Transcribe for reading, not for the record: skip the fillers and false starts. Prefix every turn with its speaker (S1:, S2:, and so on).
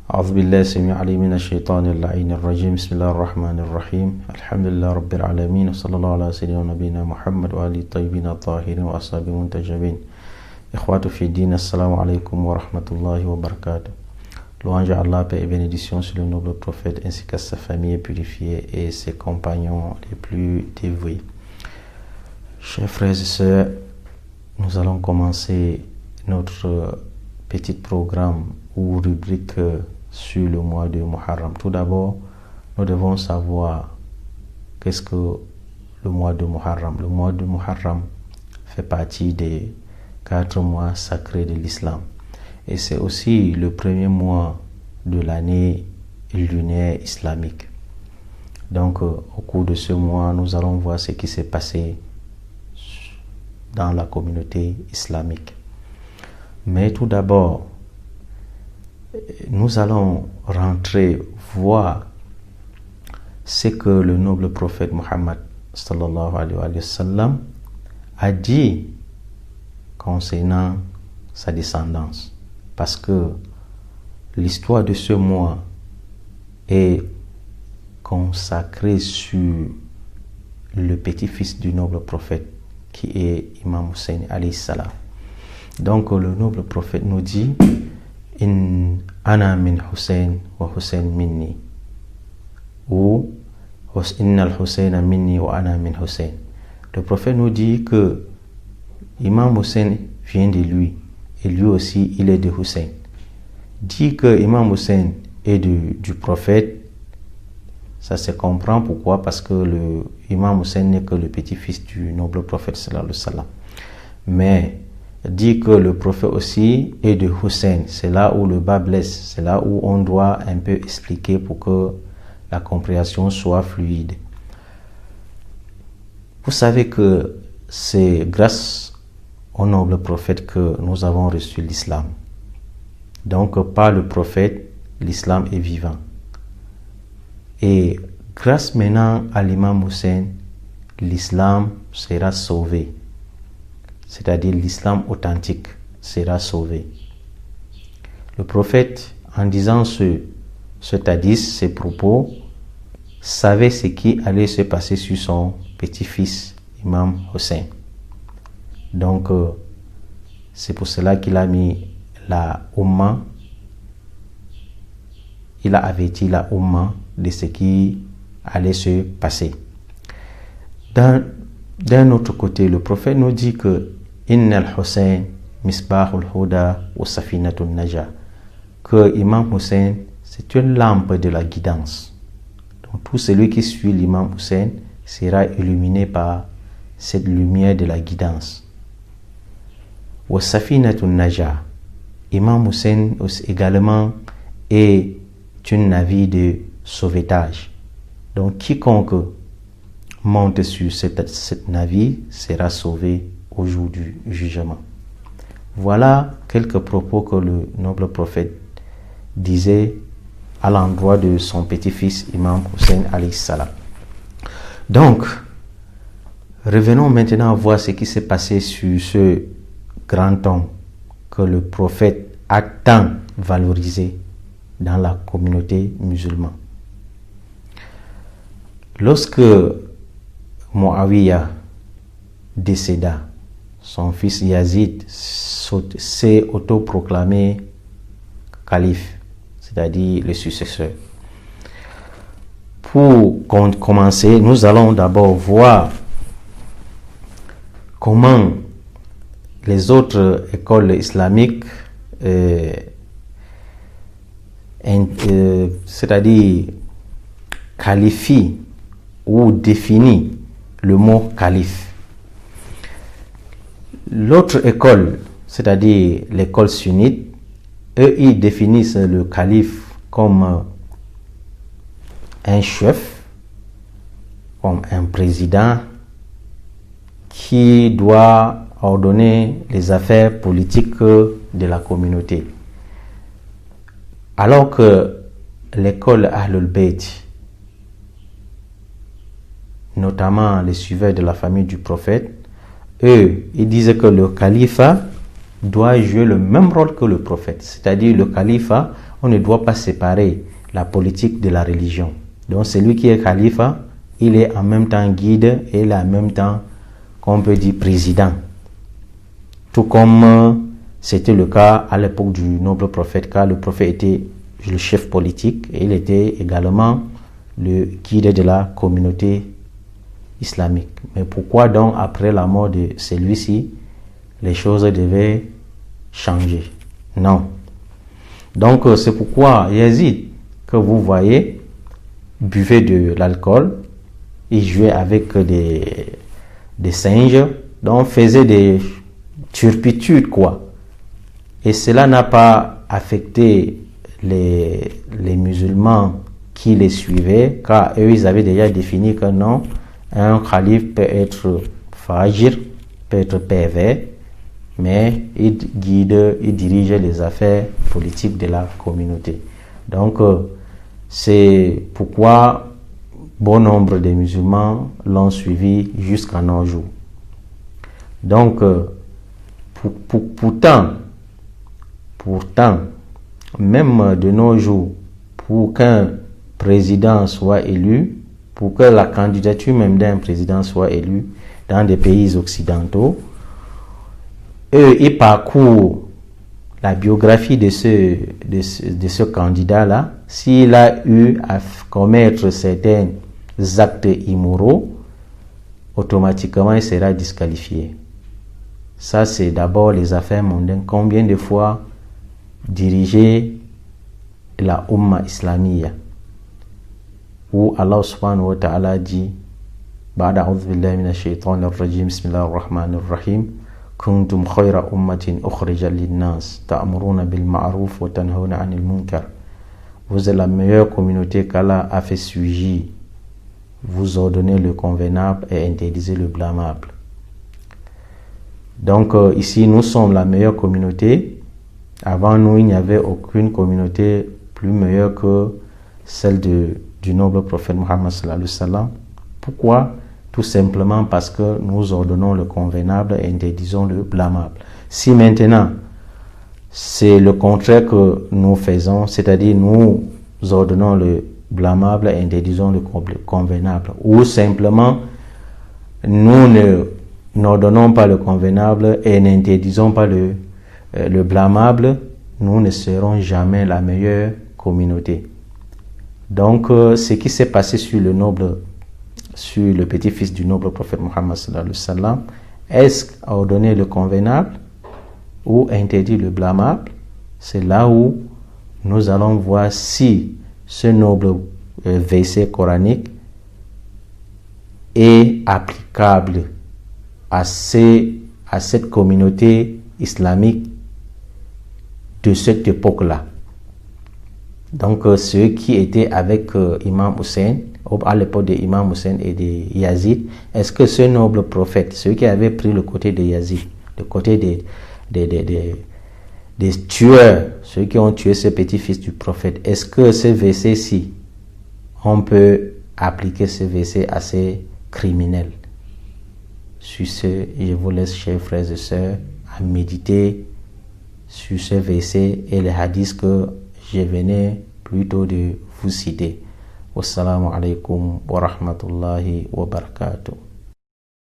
S1: أعوذ بالله السميع العليم من الشيطان اللعين الرجيم بسم الله الرحمن الرحيم الحمد لله رب العالمين وصلى الله على سيدنا ونبينا محمد وآله الطيبين الطاهرين وأصحابه المنتجبين إخوات في الدين السلام عليكم ورحمة الله وبركاته. Louange à Allah, paix et bénédiction sur le noble prophète ainsi qu'à sa famille purifiée et ses compagnons les plus dévoués. Chers frères et sœurs, nous allons commencer notre petit programme ou rubrique sur le mois de Muharram. Tout d'abord, nous devons savoir qu'est-ce que le mois de Muharram. Le mois de Muharram fait partie des 4 mois sacrés de l'islam. Et c'est aussi le premier mois de l'année lunaire islamique. Donc, au cours de ce mois, nous allons voir ce qui s'est passé dans la communauté islamique. Mais tout d'abord, nous allons rentrer voir ce que le noble prophète Muhammad sallallahu alayhi wa sallam a dit concernant sa descendance. Parce que l'histoire de ce mois est consacrée sur le petit-fils du noble prophète qui est Imam Hussein alayhi salam. Donc le noble prophète nous dit In ana min Hussein wa Hussein minni, ou Inna al-Hussein minni wa ana min Hussein. Le prophète nous dit que Imam Hussein vient de lui et lui aussi il est de Hussein. Dit que Imam Hussein est du prophète, ça se comprend. Pourquoi? Parce que le Imam Hussein n'est que le petit-fils du noble prophète sallallahu alayhi wa sallam. Mais dit que le prophète aussi est de Hussein. C'est là où le bas blesse, c'est là où on doit un peu expliquer pour que la compréhension soit fluide. Vous savez que c'est grâce au noble prophète que nous avons reçu l'islam. Donc par le prophète, l'islam est vivant. Et grâce maintenant à l'imam Hussein, l'islam sera sauvé. C'est-à-dire l'islam authentique sera sauvé. Le prophète, en disant ce hadith, ces propos, savait ce qui allait se passer sur son petit-fils, Imam Hussein. Donc, c'est pour cela qu'il a mis la Ummah, il a averti la Ummah de ce qui allait se passer. D'un autre côté, le prophète nous dit que Inna al-Hussein misbahul huda wa safinatun najah, que Imam Hussein c'est une lampe de la guidance. Donc tout celui qui suit l'imam Hussein sera illuminé par cette lumière de la guidance. Wa safinatun najah, Imam Hussein également est un navire de sauvetage. Donc quiconque monte sur cette navire sera sauvé au jour du jugement. Voilà quelques propos que le noble prophète disait à l'endroit de son petit-fils Imam Hussein alayhi salam. Donc, revenons maintenant à voir ce qui s'est passé sur ce grand homme que le prophète a tant valorisé dans la communauté musulmane. Lorsque Muawiyah décéda, son fils Yazid s'est autoproclamé calife, c'est-à-dire le successeur. Pour commencer, nous allons d'abord voir comment les autres écoles islamiques, c'est-à-dire qualifient ou définissent le mot calife. L'autre école, c'est-à-dire l'école sunnite, eux, ils définissent le calife comme un chef, comme un président qui doit ordonner les affaires politiques de la communauté. Alors que l'école Ahlul Bayt, notamment les suiveurs de la famille du prophète, eux, ils disaient que le califat doit jouer le même rôle que le prophète. C'est-à-dire le califat, on ne doit pas séparer la politique de la religion. Donc celui qui est khalifa, il est en même temps guide et il est en même temps, qu'on peut dire, président. Tout comme c'était le cas à l'époque du noble prophète, car le prophète était le chef politique et il était également le guide de la communauté islamique. Mais pourquoi donc après la mort de celui-ci, les choses devaient changer? Non. Donc c'est pourquoi Yazid, que vous voyez, buvait de l'alcool, il jouait avec des singes, donc faisait des turpitudes, quoi. Et cela n'a pas affecté les musulmans qui les suivaient, car eux, ils avaient déjà défini que non, un calife peut être fajir, peut être pervers, mais il guide, il dirige les affaires politiques de la communauté. Donc, c'est pourquoi bon nombre de musulmans l'ont suivi jusqu'à nos jours. Donc, pourtant, même de nos jours, pour qu'un président soit élu, pour que la candidature même d'un président soit élue dans des pays occidentaux, eux, ils parcourent la biographie de ce candidat-là. S'il a eu à commettre certains actes immoraux, automatiquement il sera disqualifié. Ça, c'est d'abord les affaires mondaines. Combien de fois diriger la Ummah Islamiyya, où Allah subhanahu wa ta'ala dit Ba'da a'udhu billahi minash shaitanir rajim, bismillahir rahmanir rahim, kuntum khayra ummatin ukhrijat lin-nas ta'muruna bil ma'ruf wa tanhauna 'anil munkar. Vous êtes la meilleure communauté qu'Allah a fait surgir. Vous ordonnez le convenable et interdisez le blâmable. Donc ici, nous sommes la meilleure communauté. Avant nous, il n'y avait aucune communauté plus meilleure que celle du noble prophète Muhammad sallallahu alayhi wa sallam. Pourquoi? Tout simplement parce que nous ordonnons le convenable et interdisons le blâmable. Si maintenant, c'est le contraire que nous faisons, c'est-à-dire nous ordonnons le blâmable et interdisons le convenable, ou simplement nous n'ordonnons pas le convenable et n'interdisons pas le blâmable, nous ne serons jamais la meilleure communauté. Donc ce qui s'est passé sur le petit-fils du noble prophète Muhammad sallallahu alayhi wa sallam, est-ce ordonner le convenable ou interdire le blâmable? C'est là où nous allons voir si ce noble verset coranique est applicable à cette communauté islamique de cette époque-là. Donc ceux qui étaient avec Imam Hussein, à l'époque de Imam Hussein et de Yazid, est-ce que ce noble prophète, ceux qui avaient pris le côté de Yazid, le côté des tueurs, ceux qui ont tué ce petit-fils du prophète, est-ce que ce verset-ci, on peut appliquer ce verset à ces criminels? Sur ce, je vous laisse, chers frères et sœurs, à méditer sur ce verset et les hadiths que je venais plutôt de vous citer. Wassalamu alaikum wa rahmatullahi wa barakatuh.